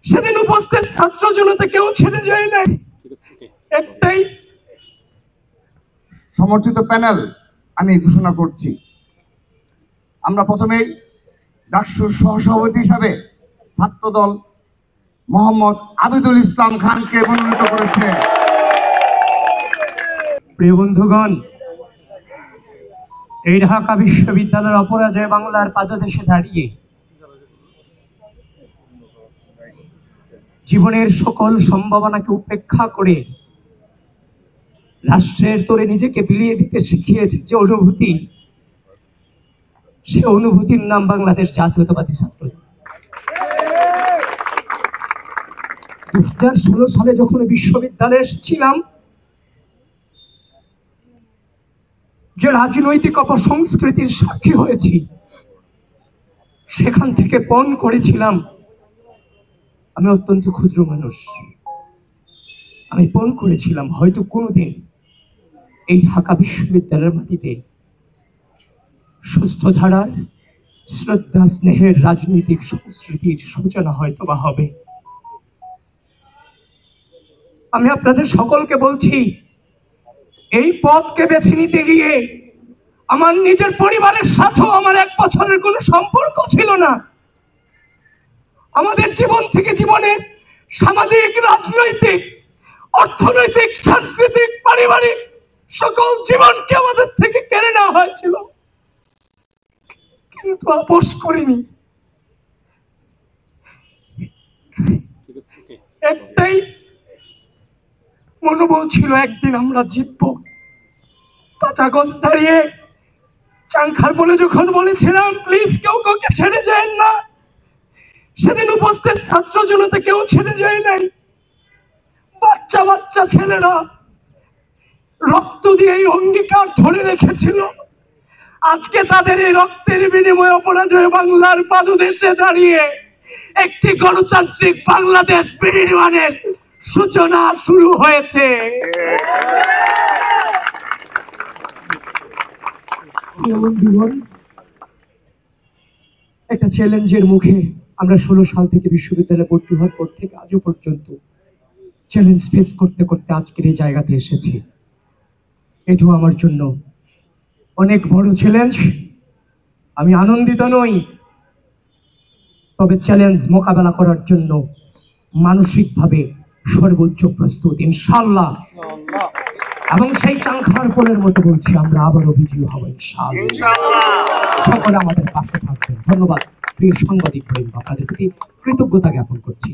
সেদিন উপস্থিত ছাত্র জনতা কেউ ছেড়ে যায় নাই। একটাই সমর্থিত প্যানেল আমি ঘোষণা করছি। আমরা প্রথমেই ডাকসুর সহসভাপতি হিসাবে ছাত্রদল মোহাম্মদ আবিদুল ইসলাম খানকে মনোনীত করেছে। প্রিয় বন্ধুগণ, এই ঢাকা বিশ্ববিদ্যালয়ের অপরাজয় বাংলার পাদদেশে দাঁড়িয়ে জীবনের সকল সম্ভাবনাকে উপেক্ষা করে রাষ্ট্রের তোরে নিজেকে বিলিয়ে দিতে শিখিয়েছে যে অনুভূতি, সে অনুভূতির নাম বাংলাদেশ জাতীয়তাবাদী ছাত্র। 2016 সালে যখন বিশ্ববিদ্যালয়ে এসেছিলাম, যে রাজনৈতিক অপসংস্কৃতির সাক্ষী হয়েছি, সেখান থেকে পণ করেছিলাম আমি অত্যন্ত ক্ষুদ্র মানুষ। আমি পণ করেছিলাম হয়তো কোনোদিন এই ঢাকা বিশ্ববিদ্যালয়ের মাটিতে সুস্থ ধারার শ্রদ্ধা স্নেহের রাজনৈতিক সংস্কৃতির সূচনা হয়তো বা হবে। আমি আপনাদের সকলকে বলছি, এই পথকে বেছে নিতে গিয়ে আমার নিজের পরিবারের সাথেও আমার 1 বছরের কোনো সম্পর্ক ছিল না। আমাদের জীবন থেকে জীবনের সামাজিক, রাজনৈতিক, অর্থনৈতিক, সাংস্কৃতিক, পারিবারিক সকল জীবনকে আমাদের থেকে কেড়ে নেওয়া হয়েছিল, কিন্তু আপোষ করিনি। একটাই মনোবল ছিল, একদিন আমরা জিতবো। 5 আগস্ট দাঁড়িয়ে চাংখার বলে যখন বলেছিলাম প্লিজ কেউ কাউকে ছেড়ে যায় না, সেদিন উপস্থিত ছাত্র জনতা কেউ ছেড়ে যায় নাই। বাচ্চা বাচ্চা ছেলেরা রক্ত দিয়ে এই অঙ্গীকার ধরে রেখেছিল। আজকে তাদের এই রক্তের বিনিময়ে অপরাজয় বাংলার পাদদেশে দাঁড়িয়ে একটি গণতান্ত্রিক বাংলাদেশ বিনির্মাণের সূচনা শুরু হয়েছে। একটা চ্যালেঞ্জের মুখে আমরা 16 সাল থেকে বিশ্ববিদ্যালয়ে ভর্তি হওয়ার পর থেকে আজও পর্যন্ত চ্যালেঞ্জ ফেস করতে করতে আজকের এই জায়গাতে এসেছি। এটাও আমার জন্য অনেক বড় চ্যালেঞ্জ। আমি আনন্দিত নই, তবে চ্যালেঞ্জ মোকাবেলা করার জন্য মানসিকভাবে সর্বোচ্চ প্রস্তুত ইনশাআল্লাহ। এবং সেই চাংখার পোলের মতো বলছি, আমরা আবারও বিজয়ী হব ইনশাআল্লাহ। সকলে আমাদের পাশে থাকবেন। ধন্যবাদ প্রিয় সাংবাদিক বৃন্দ, আপনাদের প্রতি কৃতজ্ঞতা জ্ঞাপন করছি।